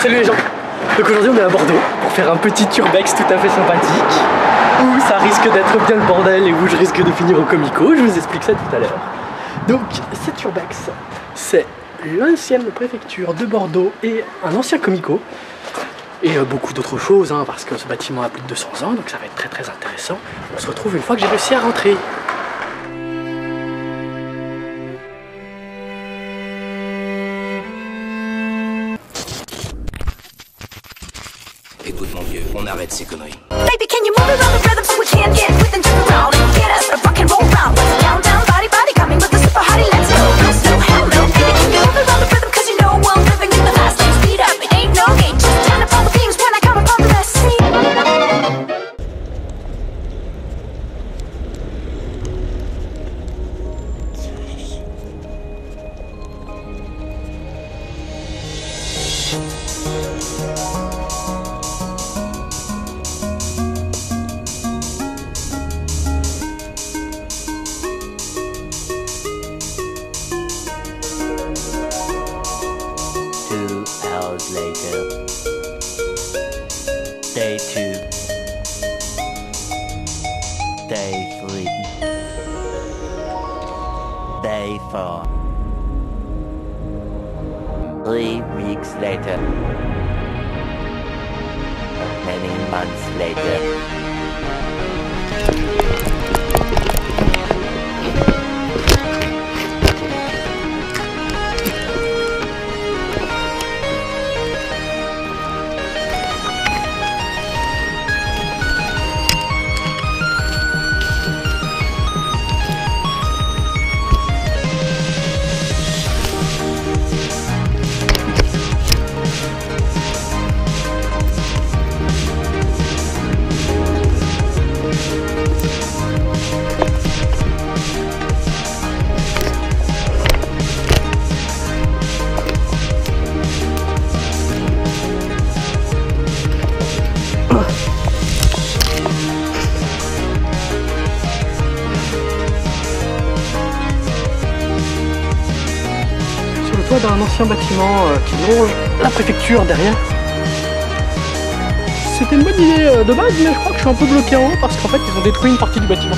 Salut les gens. Donc aujourd'hui on est à Bordeaux pour faire un petit urbex tout à fait sympathique où ça risque d'être bien le bordel et où je risque de finir au comico. Je vous explique ça tout à l'heure. Donc cet urbex, c'est l'ancienne préfecture de Bordeaux et un ancien comico. Et beaucoup d'autres choses hein, parce que ce bâtiment a plus de 200 ans, donc ça va être très très intéressant. On se retrouve une fois que j'ai réussi à rentrer. Écoute mon vieux, on arrête ces conneries. Baby, can you move it on the rhythm so we can get with and turn around and get us a rock and roll round? Down, down, body, body, coming with the super hottie. Let's go, no slow, hell no. Baby, can you move it on the rhythm? Cause you know we're living in the fast lane. Speed up, it ain't no game. Just turn up all the beams when I come upon the best scene. Later. Day 2. Day 3. Day 4. 3 weeks later. Many months later. D'un ancien bâtiment qui longe la préfecture derrière. C'était une bonne idée de base, mais je crois que je suis un peu bloqué en haut parce qu'en fait ils ont détruit une partie du bâtiment.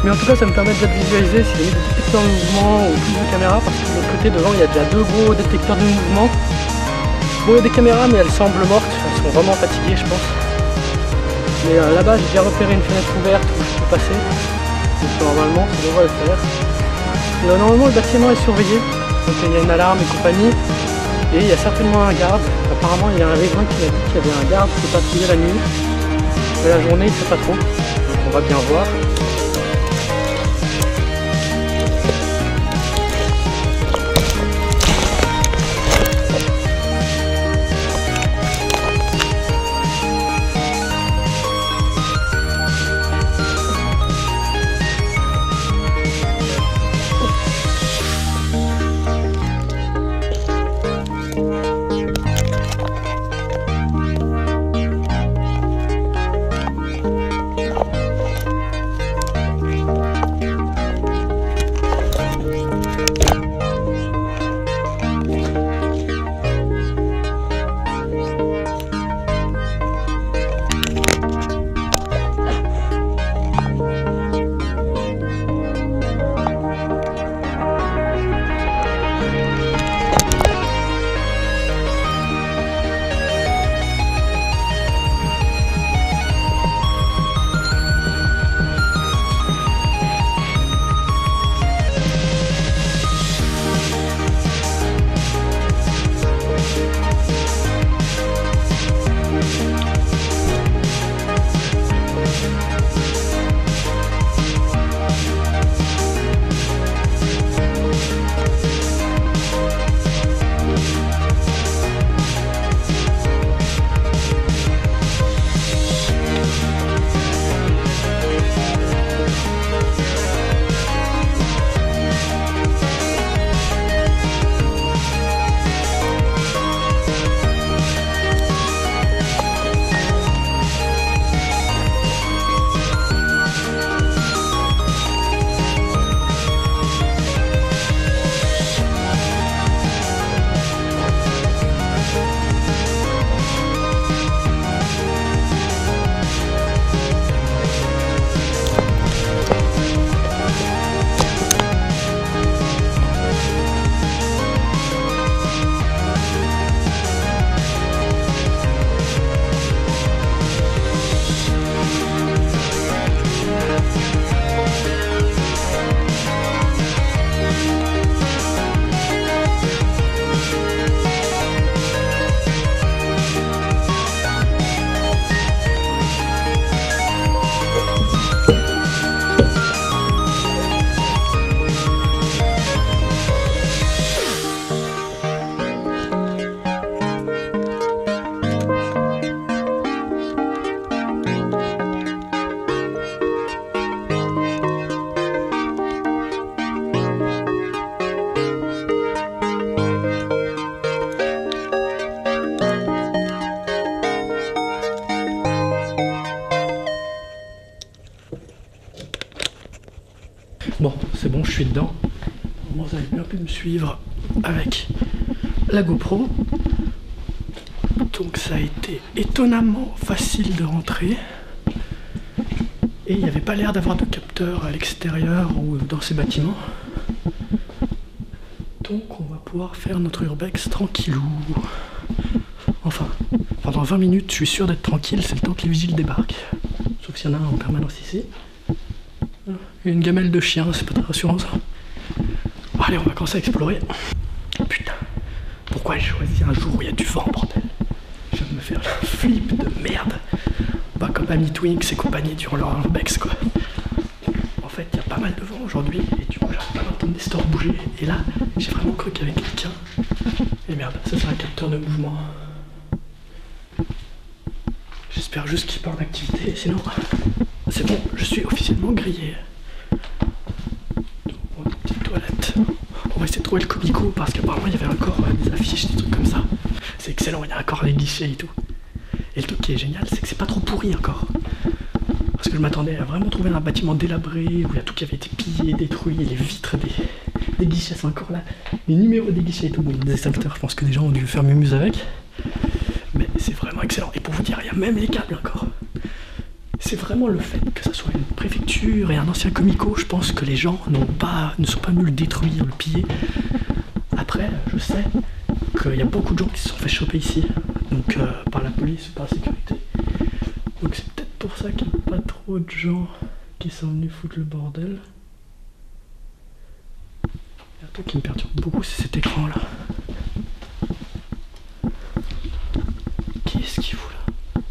Mais en tout cas ça me permet déjà de visualiser s'il y a des détecteurs de mouvement ou plus de caméras, parce que de l'autre côté devant il y a déjà 2 gros détecteurs de mouvement. Bon, il y a des caméras mais elles semblent mortes, elles sont vraiment fatiguées je pense. Mais là-bas j'ai déjà repéré une fenêtre ouverte où je peux passer, donc normalement ça devrait le faire. Normalement le bâtiment est surveillé, donc il y a une alarme et compagnie, et il y a certainement un garde. Apparemment il y a un riverain qui m'a dit qu'il y avait un garde qui patrouillait la nuit, mais la journée il ne sait pas trop, donc on va bien voir. suis dedans. Bon, vous avez bien pu me suivre avec la GoPro. Donc ça a été étonnamment facile de rentrer. Et il n'y avait pas l'air d'avoir de capteur à l'extérieur ou dans ces bâtiments. Donc on va pouvoir faire notre urbex tranquillou. Enfin, pendant 20 minutes, je suis sûr d'être tranquille, c'est le temps que les vigiles débarquent. Sauf s'il y en a un en permanence ici. Il y a une gamelle de chien, c'est pas très rassurant ça. Bon, allez, on va commencer à explorer. Putain, pourquoi j'ai choisi un jour où il y a du vent, bordel? Je viens de me faire un flip de merde. Bah, comme Ami Twinks et compagnie durant leur urbex, quoi. En fait, il y a pas mal de vent aujourd'hui, et du coup, j'arrive pas à entendre des stores bouger. Et là, j'ai vraiment cru qu'il y avait quelqu'un. Et merde, ça c'est un capteur de mouvement. J'espère juste qu'il part d'activité, sinon c'est bon, je suis officiellement grillé. Donc, une petite toilette. On va essayer de trouver le comico parce qu'apparemment il y avait encore des affiches, des trucs comme ça. C'est excellent, il y a encore les guichets et tout. Et le truc qui est génial, c'est que c'est pas trop pourri encore. Parce que je m'attendais à vraiment trouver un bâtiment délabré où il y a tout qui avait été pillé, détruit, et les vitres des guichets sont encore là. Les numéros des guichets et tout. Bon, il y a des extincteurs, je pense que des gens ont dû faire mumuse avec. Mais c'est vraiment excellent. Et pour vous dire, il y a même les câbles encore. C'est vraiment le fait que ça soit une préfecture et un ancien comico, je pense que les gens ne sont pas venus le détruire, le piller. Après, je sais qu'il y a beaucoup de gens qui se sont fait choper ici, donc par la police ou par la sécurité. Donc c'est peut-être pour ça qu'il n'y a pas trop de gens qui sont venus foutre le bordel. Il y a un truc qui me perturbe beaucoup, c'est cet écran là. Qu'est-ce qu'il fout là?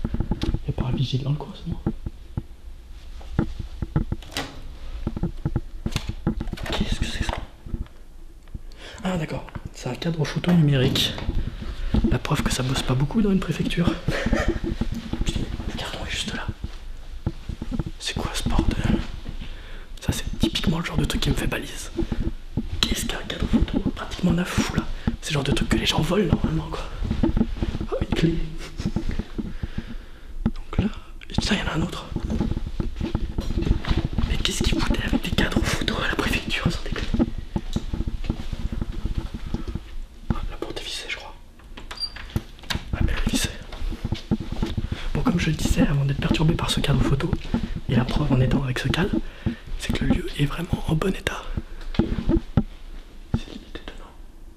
Il n'y a pas un vigile dans le coin, c'est bon. Qu'est-ce que c'est ça? Ah d'accord, c'est un cadre photo numérique. La preuve que ça bosse pas beaucoup dans une préfecture. Putain, le carton est juste là. C'est quoi ce bordel? Ça c'est typiquement le genre de truc qui me fait balise. Qu'est-ce qu'un cadre photo pratiquement neuf fou là? C'est le genre de truc que les gens volent normalement quoi. Oh, une clé. Donc là, et ça il y en a un autre. Mais qu'est-ce qu'ils foutaient avec des cadres photo à la préfecture sans déconner? La porte est vissée je crois. Ah mais elle est vissée. Bon comme je le disais avant d'être perturbé par ce cadre photo, et la preuve en étant avec ce cadre, c'est que le lieu est vraiment en bon état. C'est limite étonnant.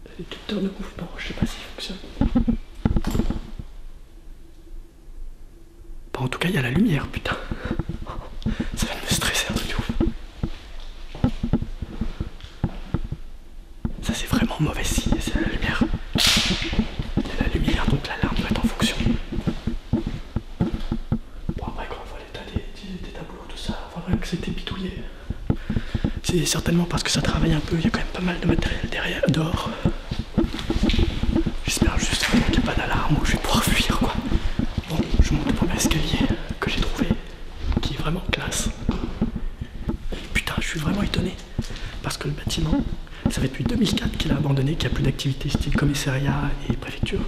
Il y a des capteurs de mouvement, je sais pas s'ils fonctionnent. Bon, en tout cas il y a la lumière, putain. Ça vient de me stresser un truc de ouf. Ça c'est vraiment mauvais signe, c'est la lumière. Il y a la lumière, donc l'alarme doit être en fonction. Bon après quand on voit l'état des tableaux, tout ça, on voit vraiment que c'était bidouillé. C'est certainement parce que ça travaille un peu, il y a quand même pas mal de matériel derrière, dehors. J'espère juste vraiment qu'il n'y a pas d'alarme où je vais pouvoir fuir quoi. Bon, je monte le premier escalier que j'ai trouvé, qui est vraiment classe. Putain, je suis vraiment étonné, parce que le bâtiment, ça fait depuis 2004 qu'il a abandonné, qu'il n'y a plus d'activité style commissariat et préfecture.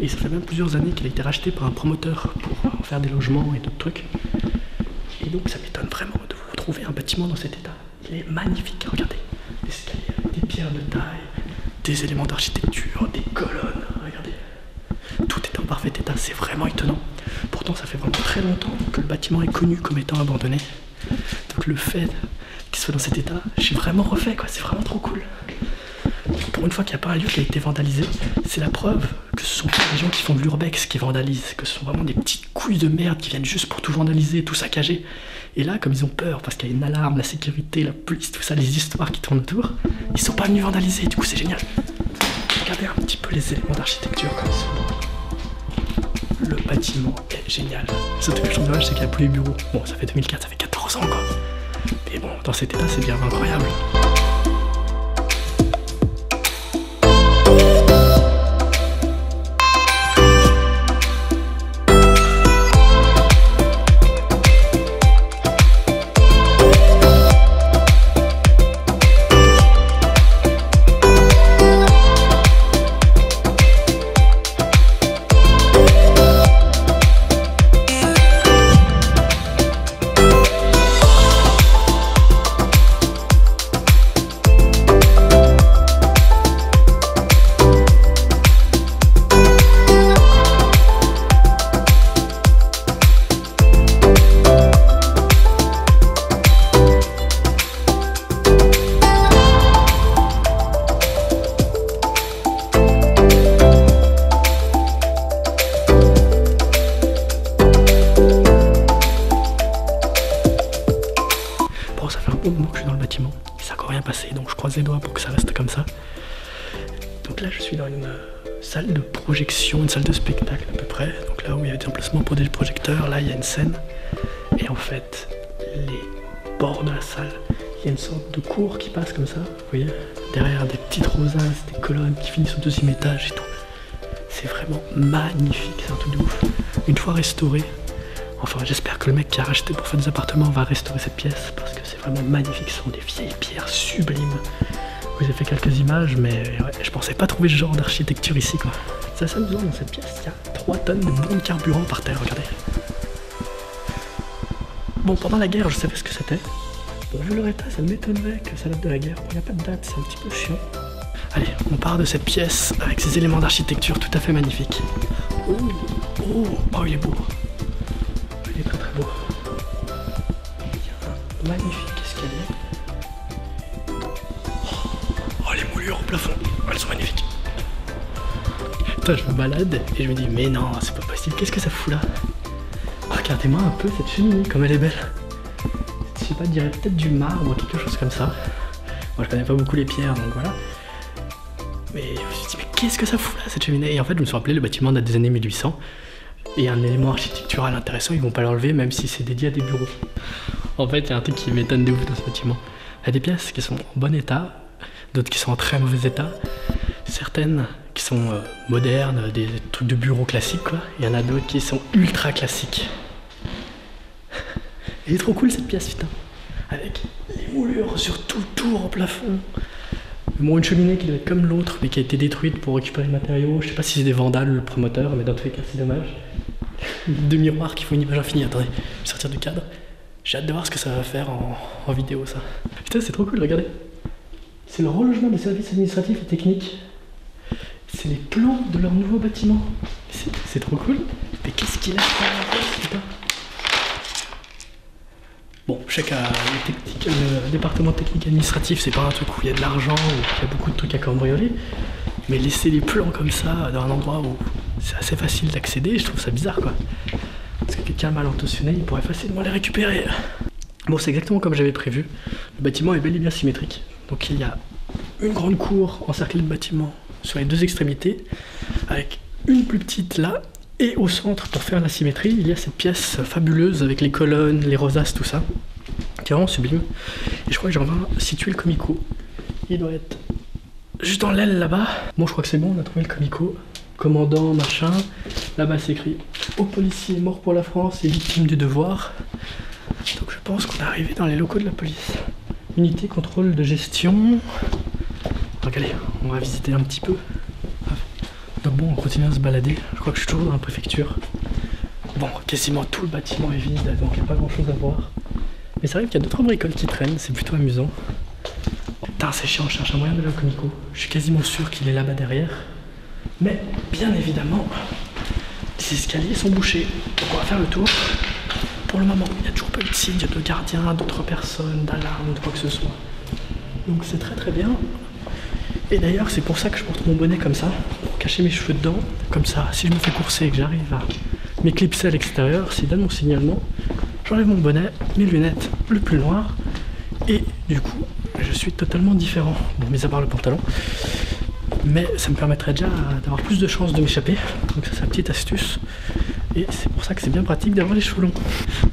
Et ça fait même plusieurs années qu'il a été racheté par un promoteur pour en faire des logements et d'autres trucs. Et donc ça m'étonne vraiment de vous retrouver un bâtiment dans cet état. Il est magnifique, regardez. Des escaliers avec des pierres de taille, des éléments d'architecture, des colonnes, regardez. Tout est en parfait état, c'est vraiment étonnant. Pourtant ça fait vraiment très longtemps que le bâtiment est connu comme étant abandonné. Donc le fait qu'il soit dans cet état, je suis vraiment refait quoi, c'est vraiment trop cool. Pour une fois qu'il n'y a pas un lieu qui a été vandalisé, c'est la preuve que ce sont pas des gens qui font de l'urbex qui vandalisent, que ce sont vraiment des petites couilles de merde qui viennent juste pour tout vandaliser, tout saccager. Et là, comme ils ont peur parce qu'il y a une alarme, la sécurité, la police, tout ça, les histoires qui tournent autour, ils sont pas venus vandaliser, du coup c'est génial. Regardez un petit peu les éléments d'architecture comme ça. Le bâtiment est génial. Ce truc que je trouve dommage, c'est qu'il n'y a plus les bureaux. Bon, ça fait 2004, ça fait 14 ans quoi. Mais bon, dans cet état, c'est bien incroyable. croise les doigts pour que ça reste comme ça. Donc là je suis dans une salle de projection, une salle de spectacle à peu près. Donc là où il y a des emplacements pour des projecteurs, là il y a une scène. Et en fait, les bords de la salle, il y a une sorte de cour qui passe comme ça, vous voyez, derrière des petites rosaces, des colonnes qui finissent au 2e étage et tout. C'est vraiment magnifique, c'est un truc de ouf. Une fois restauré, enfin j'espère que le mec qui a racheté pour faire des appartements va restaurer cette pièce parce que c'est vraiment magnifique, ce sont des vieilles pierres sublimes. Vous avez fait quelques images, mais ouais, je pensais pas trouver ce genre d'architecture ici quoi. C'est assez amusant dans cette pièce, il y a 3 tonnes de bons de carburant par terre, regardez. Bon, pendant la guerre, je savais ce que c'était. Bon, vu leur état, ça m'étonnerait que ça date de la guerre. Bon, il n'y a pas de date, c'est un petit peu chiant. Allez, on part de cette pièce avec ces éléments d'architecture tout à fait magnifiques. Oh, oh, oh, il est beau. Il est très très beau. Il y a un magnifique escalier. Oh, les moulures au plafond, elles sont magnifiques. Putain, je me balade et je me dis, mais non, c'est pas possible, qu'est-ce que ça fout là? Regardez-moi un peu cette cheminée, comme elle est belle. Je sais pas, je dirais peut-être du marbre, quelque chose comme ça. Moi je connais pas beaucoup les pierres, donc voilà. Mais je me suis dit, mais qu'est-ce que ça fout là, cette cheminée? Et en fait, je me suis rappelé, le bâtiment date des années 1800. Et un élément architectural intéressant, ils vont pas l'enlever, même si c'est dédié à des bureaux. En fait, il y a un truc qui m'étonne de ouf dans ce bâtiment. Il y a des pièces qui sont en bon état, d'autres qui sont en très mauvais état. Certaines qui sont modernes, des trucs de bureau classiques, quoi. Il y en a d'autres qui sont ultra classiques. Elle est trop cool cette pièce, putain. Avec les moulures sur tout le tour en plafond. Bon, une cheminée qui doit être comme l'autre, mais qui a été détruite pour récupérer le matériau. Je sais pas si c'est des vandales, le promoteur, mais dans tous les cas, c'est dommage. Deux miroirs qui font une image infinie. Attendez, je vais sortir du cadre. J'ai hâte de voir ce que ça va faire en vidéo, ça. Putain, c'est trop cool, regardez. C'est le relogement des services administratifs et techniques. C'est les plans de leur nouveau bâtiment. C'est trop cool. Mais qu'est-ce qu'il a fait, putain? Bon, je sais que le département technique administratif, c'est pas un truc où il y a de l'argent, où il y a beaucoup de trucs à cambrioler. Mais laisser les plans comme ça, dans un endroit où c'est assez facile d'accéder, je trouve ça bizarre, quoi. Parce que quelqu'un mal intentionné, il pourrait facilement les récupérer. Bon, c'est exactement comme j'avais prévu. Le bâtiment est bel et bien symétrique. Donc il y a une grande cour encerclée de bâtiments sur les deux extrémités, avec une plus petite là, et au centre, pour faire la symétrie, il y a cette pièce fabuleuse avec les colonnes, les rosaces, tout ça, qui est vraiment sublime. Et je crois que j'en vais situer le comico. Il doit être juste dans l'aile là-bas. Bon, je crois que c'est bon, on a trouvé le comico. Commandant, machin. Là-bas, c'est écrit « Aux policiers morts pour la France et victimes du devoir ». Donc je pense qu'on est arrivé dans les locaux de la police. Unité contrôle de gestion. Regardez, on va visiter un petit peu. Donc bon, on continue à se balader. Je crois que je suis toujours dans la préfecture. Bon, quasiment tout le bâtiment est vide, donc il n'y a pas grand chose à voir. Mais ça arrive qu'il y a 2-3 bricoles qui traînent, c'est plutôt amusant. Putain, c'est chiant, je cherche un moyen d'aller au comico. Je suis quasiment sûr qu'il est là-bas derrière. Mais, bien évidemment, les escaliers sont bouchés. Donc on va faire le tour. Pour le moment, il n'y a toujours pas eu de signe de gardien, d'autres personnes, d'alarme, de quoi que ce soit. Donc c'est très très bien. Et d'ailleurs, c'est pour ça que je porte mon bonnet comme ça, pour cacher mes cheveux dedans. Comme ça, si je me fais courser et que j'arrive à m'éclipser à l'extérieur, s'il donne mon signalement, j'enlève mon bonnet, mes lunettes le plus noir, et du coup, je suis totalement différent. Bon, mis à part le pantalon. Mais ça me permettrait déjà d'avoir plus de chances de m'échapper. Donc ça, c'est la petite astuce. Et c'est pour ça que c'est bien pratique d'avoir les cheveux longs.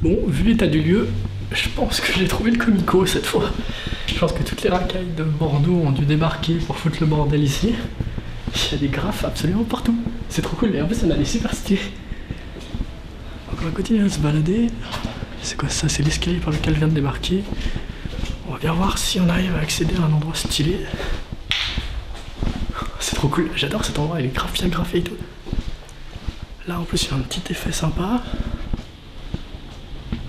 Bon, vu l'état du lieu, je pense que j'ai trouvé le comico cette fois. Je pense que toutes les racailles de Bordeaux ont dû débarquer pour foutre le bordel ici. Il y a des graphes absolument partout. C'est trop cool, et en plus on a des super stylés. Donc on va continuer à se balader. C'est quoi ça? C'est l'escalier par lequel je viens de débarquer. On va bien voir si on arrive à accéder à un endroit stylé. C'est trop cool, j'adore cet endroit, il est grave bien graffé et tout. Là en plus il y a un petit effet sympa.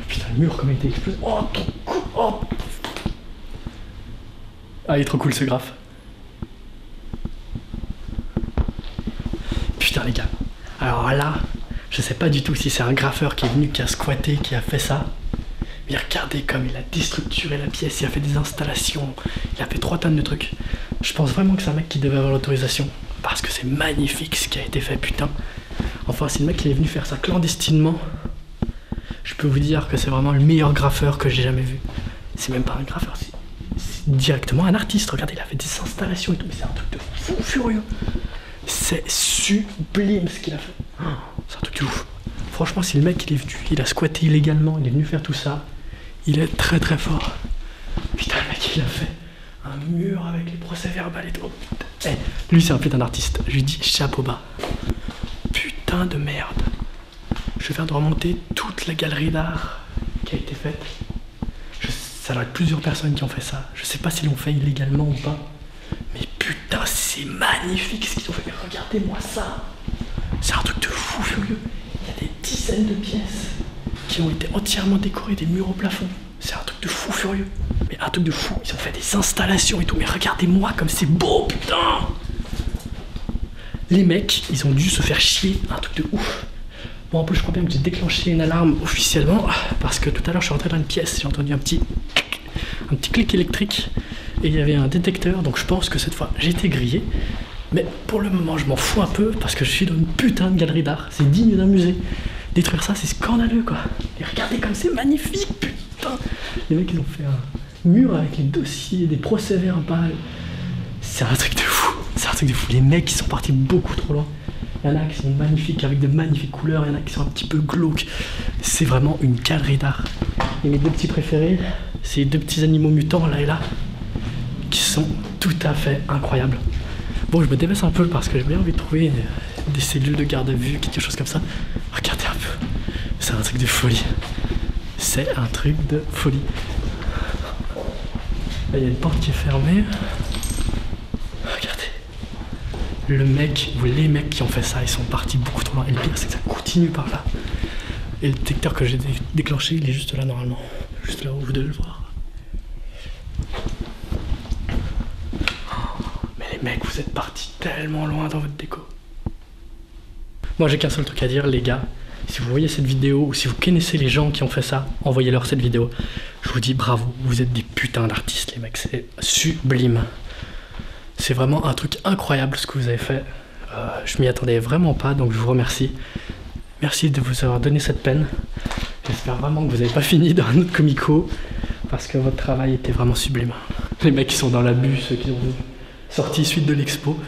Putain, le mur comme il était explosé. Oh, trop cool. Oh. Ah, il est trop cool ce graphe. Putain les gars. Alors là, je sais pas du tout si c'est un graffeur qui est venu, qui a squatté, qui a fait ça. Mais regardez comme il a déstructuré la pièce, il a fait des installations, il a fait 3 tonnes de trucs. Je pense vraiment que c'est un mec qui devait avoir l'autorisation. Parce que c'est magnifique ce qui a été fait, putain. Enfin, si le mec il est venu faire ça clandestinement, je peux vous dire que c'est vraiment le meilleur graffeur que j'ai jamais vu. C'est même pas un graffeur, directement un artiste. Regardez, il a fait des installations et tout, mais c'est un truc de fou furieux. C'est sublime ce qu'il a fait. Oh, c'est un truc de ouf. Franchement, si le mec il est venu, il a squatté illégalement, il est venu faire tout ça, il est très très fort. Putain, le mec il a fait un mur avec les procès-verbales et tout. Hey, lui c'est un putain d'artiste. Je lui dis chapeau bas. Putain de merde. Je viens de remonter toute la galerie d'art qui a été faite. Ça doit être plusieurs personnes qui ont fait ça. Je sais pas s'ils l'ont fait illégalement ou pas. Mais putain, c'est magnifique ce qu'ils ont fait. Mais regardez-moi ça. C'est un truc de fou furieux. Il y a des dizaines de pièces qui ont été entièrement décorées, des murs au plafond. C'est un truc de fou furieux. Mais un truc de fou. Ils ont fait des installations et tout. Mais regardez-moi comme c'est beau, putain. Les mecs, ils ont dû se faire chier. Un truc de ouf. Bon, en plus, je crois bien que j'ai déclenché une alarme officiellement. Parce que tout à l'heure, je suis rentré dans une pièce. J'ai entendu un petit clic électrique. Et il y avait un détecteur. Donc je pense que cette fois, j'ai été grillé. Mais pour le moment, je m'en fous un peu. Parce que je suis dans une putain de galerie d'art. C'est digne d'un musée. Détruire ça, c'est scandaleux, quoi. Et regardez comme c'est magnifique, putain. Les mecs, ils ont fait un mur avec les dossiers, des procès-verbales. C'est un truc de fou. C'est un truc de fou. Les mecs, ils sont partis beaucoup trop loin. Il y en a qui sont magnifiques, avec de magnifiques couleurs. Il y en a qui sont un petit peu glauques. C'est vraiment une galerie d'art. Et mes deux petits préférés, c'est les deux petits animaux mutants, là et là, qui sont tout à fait incroyables. Bon, je me débaisse un peu parce que j'ai bien envie de trouver des cellules de garde à vue, quelque chose comme ça. Regardez un peu. C'est un truc de folie. C'est un truc de folie. Là, il y a une porte qui est fermée. Regardez. Le mec ou les mecs qui ont fait ça, ils sont partis beaucoup trop loin. Et le pire, c'est que ça continue par là. Et le détecteur que j'ai déclenché, il est juste là normalement. Juste là où vous devez le voir. Mais les mecs, vous êtes partis tellement loin dans votre déco. Moi, j'ai qu'un seul truc à dire, les gars. Si vous voyez cette vidéo ou si vous connaissez les gens qui ont fait ça, envoyez-leur cette vidéo. Je vous dis bravo, vous êtes des putains d'artistes, les mecs. C'est sublime. C'est vraiment un truc incroyable ce que vous avez fait. Je m'y attendais vraiment pas, donc je vous remercie. Merci de vous avoir donné cette peine. J'espère vraiment que vous n'avez pas fini dans un autre comico, parce que votre travail était vraiment sublime. Les mecs qui sont dans la bus, ceux qui ont sorti suite de l'expo.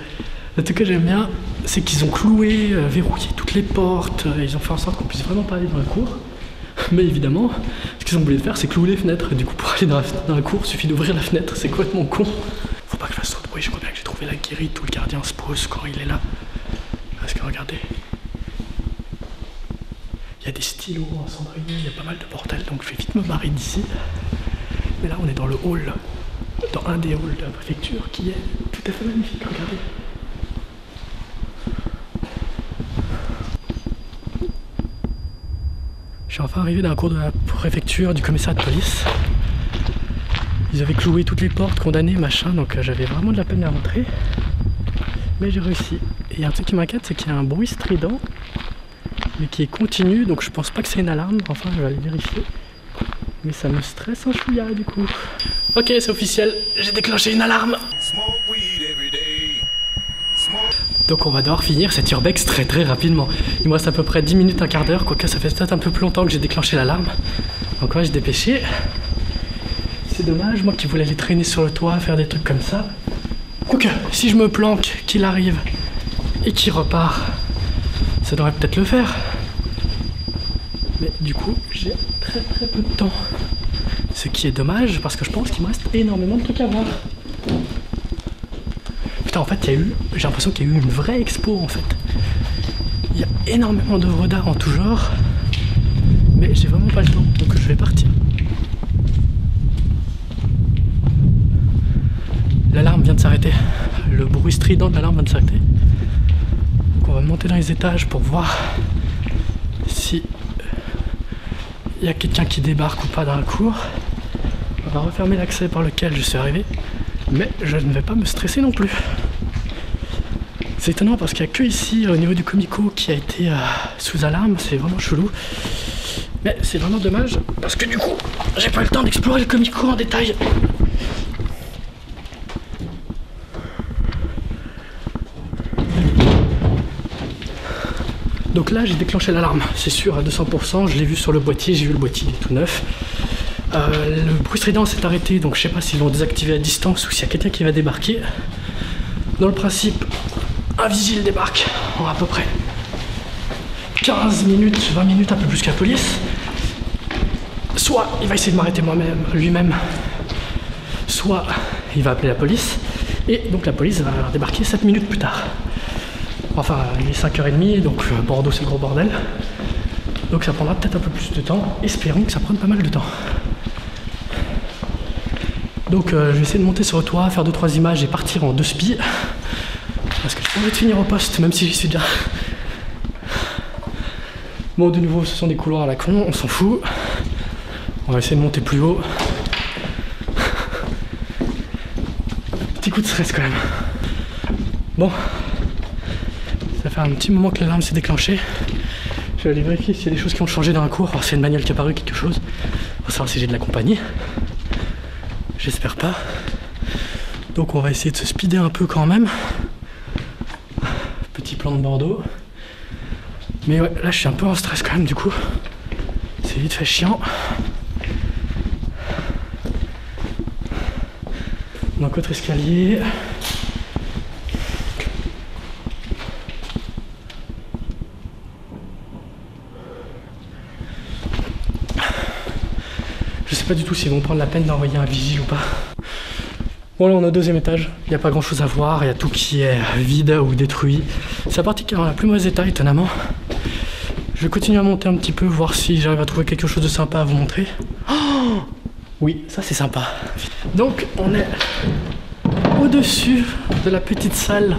Le truc que j'aime bien, c'est qu'ils ont cloué, verrouillé toutes les portes. Ils ont fait en sorte qu'on puisse vraiment pas aller dans la cour. Mais évidemment, ce qu'ils ont oublié de faire, c'est clouer les fenêtres. Et du coup, pour aller dans la cour, il suffit d'ouvrir la fenêtre. C'est complètement con. Faut pas que je fasse trop de bruit. Je crois bien que j'ai trouvé la guérite où le gardien se pose quand il est là. Parce que regardez, il y a des stylos en cendrier, il y a pas mal de bordel. Donc je vais vite me barrer d'ici. Mais là, on est dans le hall, dans un des halls de la préfecture qui est tout à fait magnifique. Regardez. Je suis enfin arrivé dans un cours de la préfecture, du commissariat de police. Ils avaient cloué toutes les portes, condamné, machin, donc j'avais vraiment de la peine à rentrer. Mais j'ai réussi. Et il y a un truc qui m'inquiète, c'est qu'il y a un bruit strident, mais qui est continu, donc je pense pas que c'est une alarme, enfin je vais aller vérifier. Mais ça me stresse un chouïa du coup. Ok, c'est officiel, j'ai déclenché une alarme. Donc on va devoir finir cette urbex très très rapidement. Il me reste à peu près 10 minutes, un quart d'heure, quoique ça fait peut-être un peu plus longtemps que j'ai déclenché l'alarme. Donc on va se dépêcher. C'est dommage, moi qui voulais aller traîner sur le toit, faire des trucs comme ça. Quoique, si je me planque, qu'il arrive et qu'il repart, ça devrait peut-être le faire. Mais du coup, j'ai très très peu de temps. Ce qui est dommage, parce que je pense qu'il me reste énormément de trucs à voir. Putain, en fait, j'ai l'impression qu'il y a eu une vraie expo, en fait. Il y a énormément d'œuvres d'art en tout genre, mais j'ai vraiment pas le temps, donc je vais partir. L'alarme vient de s'arrêter. Le bruit strident de l'alarme vient de s'arrêter. Donc on va monter dans les étages pour voir si il y a quelqu'un qui débarque ou pas dans la cour. On va refermer l'accès par lequel je suis arrivé, mais je ne vais pas me stresser non plus. C'est étonnant parce qu'il n'y a que ici au niveau du comico qui a été sous alarme, c'est vraiment chelou. Mais c'est vraiment dommage parce que du coup j'ai pas eu le temps d'explorer le comico en détail. Donc là j'ai déclenché l'alarme, c'est sûr à 200%, je l'ai vu sur le boîtier, j'ai vu le boîtier il est tout neuf. Le bruit strident s'est arrêté, donc je sais pas s'ils l'ont désactivé à distance ou s'il y a quelqu'un qui va débarquer. Dans le principe, un vigile débarque en à peu près 15 minutes, 20 minutes, un peu plus que la police. Soit il va essayer de m'arrêter moi-même, lui-même, soit il va appeler la police. Et donc la police va débarquer 7 minutes plus tard. Enfin, il est 5h30, donc Bordeaux c'est le gros bordel. Donc ça prendra peut-être un peu plus de temps. Espérons que ça prenne pas mal de temps. Donc je vais essayer de monter sur le toit, faire 2-3 images et partir en 2 spies. Parce que j'ai pas envie de finir au poste, même si j'y suis déjà. Bon, de nouveau, ce sont des couloirs à la con, on s'en fout. On va essayer de monter plus haut. Petit coup de stress quand même. Bon, ça fait un petit moment que l'alarme s'est déclenchée. Je vais aller vérifier s'il y a des choses qui ont changé dans un cours, voir s'il y a une bagnole qui est apparue, quelque chose. Pour savoir si j'ai de la compagnie. J'espère pas. Donc on va essayer de se speeder un peu quand même. Petit plan de Bordeaux. Mais ouais, là je suis un peu en stress quand même du coup. C'est vite fait chiant. Donc autre escalier. Je sais pas du tout s'ils vont prendre la peine d'envoyer un vigile ou pas. Bon là on est au 2e étage, il n'y a pas grand chose à voir, il y a tout qui est vide ou détruit. C'est la partie qui est dans la plus mauvais état étonnamment. Je vais continuer à monter un petit peu, voir si j'arrive à trouver quelque chose de sympa à vous montrer. Oh oui, ça c'est sympa. Donc on est au-dessus de la petite salle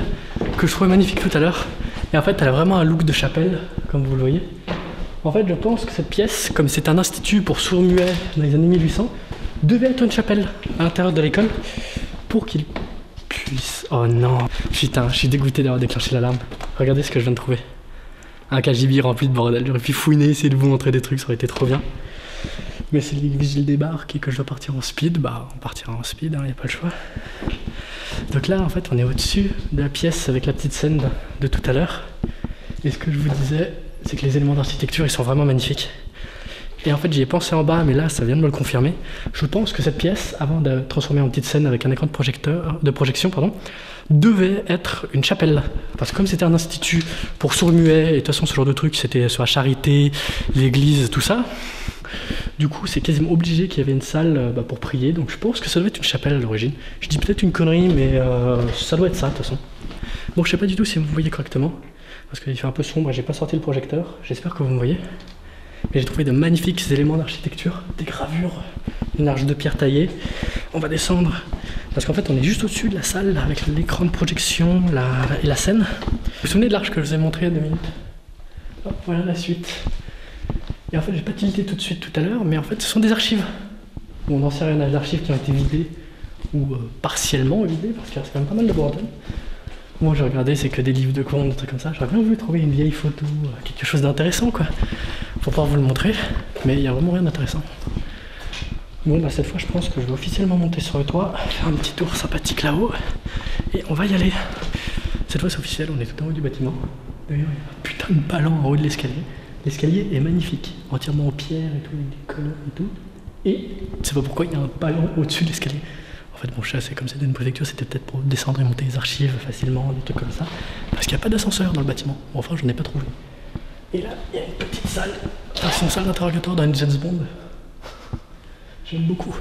que je trouvais magnifique tout à l'heure. Et en fait elle a vraiment un look de chapelle, comme vous le voyez. En fait je pense que cette pièce, comme c'est un institut pour sourds-muets dans les années 1800, devait être une chapelle à l'intérieur de l'école pour qu'il puisse... Oh non, putain, je suis dégoûté d'avoir déclenché l'alarme. Regardez ce que je viens de trouver. Un KGB rempli de bordel. J'aurais pu fouiner, essayer de vous montrer des trucs, ça aurait été trop bien. Mais si le vigile débarque et que je dois partir en speed, bah on partira en speed, hein, y a pas le choix. Donc là en fait on est au-dessus de la pièce avec la petite scène de tout à l'heure. Et ce que je vous disais, c'est que les éléments d'architecture ils sont vraiment magnifiques. Et en fait j'y ai pensé en bas, mais là ça vient de me le confirmer. Je pense que cette pièce, avant de transformer en petite scène avec un écran de projection, devait être une chapelle. Parce que comme c'était un institut pour sourds-muets, et de toute façon ce genre de truc c'était sur la charité, l'église, tout ça. Du coup c'est quasiment obligé qu'il y avait une salle pour prier, donc je pense que ça doit être une chapelle à l'origine. Je dis peut-être une connerie, mais ça doit être ça de toute façon. Bon, je sais pas du tout si vous me voyez correctement, parce qu'il fait un peu sombre et j'ai pas sorti le projecteur, j'espère que vous me voyez. Mais j'ai trouvé de magnifiques éléments d'architecture, des gravures, une arche de pierre taillée. On va descendre, parce qu'en fait on est juste au-dessus de la salle avec l'écran de projection et la scène. Vous vous souvenez de l'arche que je vous ai montré il y a 2 minutes? Hop, voilà la suite. Et en fait j'ai pas tilté tout de suite tout à l'heure, mais en fait ce sont des archives. Bon, on en sait rien, d'archives qui ont été vidées, ou partiellement vidées, parce qu'il y a quand même pas mal de bordel. Moi j'ai regardé, c'est que des livres de contes, des trucs comme ça. J'aurais bien voulu trouver une vieille photo, quelque chose d'intéressant quoi, pour pouvoir vous le montrer, mais il n'y a vraiment rien d'intéressant. Bon bah cette fois je pense que je vais officiellement monter sur le toit, faire un petit tour sympathique là-haut, et on va y aller. Cette fois c'est officiel, on est tout en haut du bâtiment. D'ailleurs il y a un putain de ballon en haut de l'escalier. L'escalier est magnifique, entièrement en pierre et tout, avec des colonnes et tout. Et je sais pas pourquoi il y a un ballon au-dessus de l'escalier. En fait, mon chat, c'est comme c'était une préfecture, c'était peut-être pour descendre et monter les archives facilement, des trucs comme ça. Parce qu'il n'y a pas d'ascenseur dans le bâtiment. Bon, enfin, je n'en ai pas trouvé. Et là, il y a une petite salle. Enfin, c'est une salle d'interrogatoire dans une James Bond. J'aime beaucoup.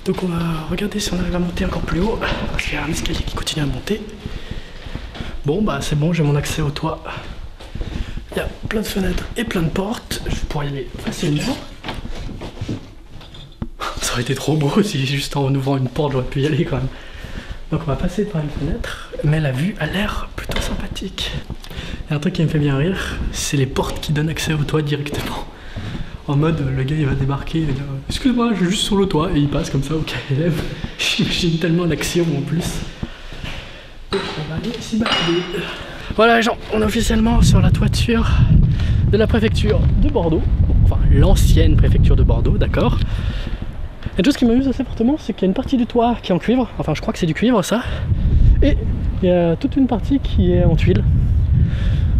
Donc, on va regarder si on arrive à monter encore plus haut. Parce qu'il y a un escalier qui continue à monter. Bon, bah, c'est bon, j'ai mon accès au toit. Il y a plein de fenêtres et plein de portes. Je pourrais y aller facilement. Ça aurait été trop beau si juste en ouvrant une porte j'aurais pu y aller quand même. Donc on va passer par une fenêtre, mais la vue a l'air plutôt sympathique. Il y a un truc qui me fait bien rire, c'est les portes qui donnent accès au toit directement. En mode, le gars il va débarquer, il va dire « Excuse-moi, je suis juste sur le toit » et il passe comme ça au cas élève. J'imagine tellement d'action en plus. Donc on va aller s'y balader. Voilà les gens, on est officiellement sur la toiture de la préfecture de Bordeaux. Enfin, l'ancienne préfecture de Bordeaux, d'accord. Et une chose qui m'amuse assez fortement, c'est qu'il y a une partie du toit qui est en cuivre, enfin je crois que c'est du cuivre ça, et il y a toute une partie qui est en tuile.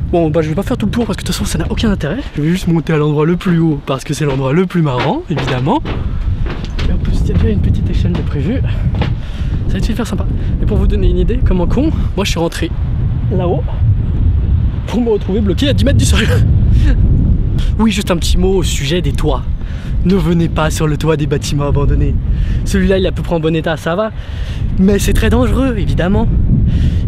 Bon bah je vais pas faire tout le tour parce que de toute façon ça n'a aucun intérêt, je vais juste monter à l'endroit le plus haut parce que c'est l'endroit le plus marrant évidemment. il y a une petite échelle de prévu. Ça va être super sympa. Et pour vous donner une idée, comme un con, moi je suis rentré là-haut pour me retrouver bloqué à 10 mètres du sol. Oui, juste un petit mot au sujet des toits. Ne venez pas sur le toit des bâtiments abandonnés. Celui-là, il est à peu près en bon état, ça va. Mais c'est très dangereux, évidemment.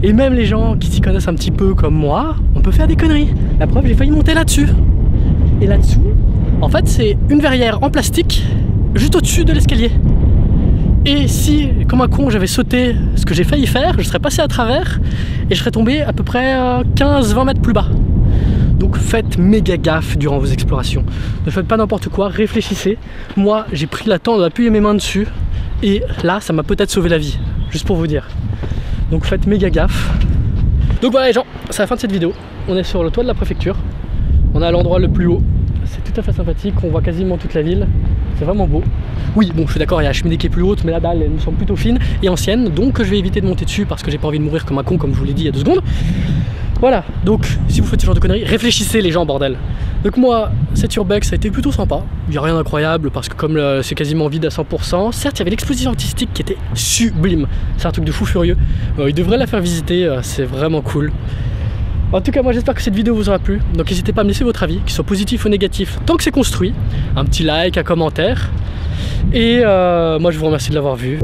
Et même les gens qui s'y connaissent un petit peu comme moi, on peut faire des conneries. La preuve, j'ai failli monter là-dessus. Et là-dessous, en fait, c'est une verrière en plastique juste au-dessus de l'escalier. Et si, comme un con, j'avais sauté ce que j'ai failli faire, je serais passé à travers et je serais tombé à peu près 15-20 mètres plus bas. Donc faites méga gaffe durant vos explorations. Ne faites pas n'importe quoi, réfléchissez. Moi, j'ai pris le temps d'appuyer mes mains dessus et là, ça m'a peut-être sauvé la vie, juste pour vous dire. Donc faites méga gaffe. Donc voilà les gens, c'est la fin de cette vidéo. On est sur le toit de la préfecture. On est à l'endroit le plus haut. C'est tout à fait sympathique, on voit quasiment toute la ville. C'est vraiment beau. Oui, bon, je suis d'accord, il y a la cheminée qui est plus haute, mais la dalle, elle me semble plutôt fine et ancienne. Donc je vais éviter de monter dessus parce que j'ai pas envie de mourir comme un con, comme je vous l'ai dit il y a 2 secondes. Voilà, donc si vous faites ce genre de conneries, réfléchissez les gens, bordel. Donc moi, cette urbex, ça a été plutôt sympa. Il n'y a rien d'incroyable parce que comme c'est quasiment vide à 100%, certes il y avait l'exposition artistique qui était sublime. C'est un truc de fou furieux. Il devrait la faire visiter, c'est vraiment cool. En tout cas, moi j'espère que cette vidéo vous aura plu. Donc n'hésitez pas à me laisser votre avis, qu'il soit positif ou négatif, tant que c'est construit. Un petit like, un commentaire. Et moi je vous remercie de l'avoir vu.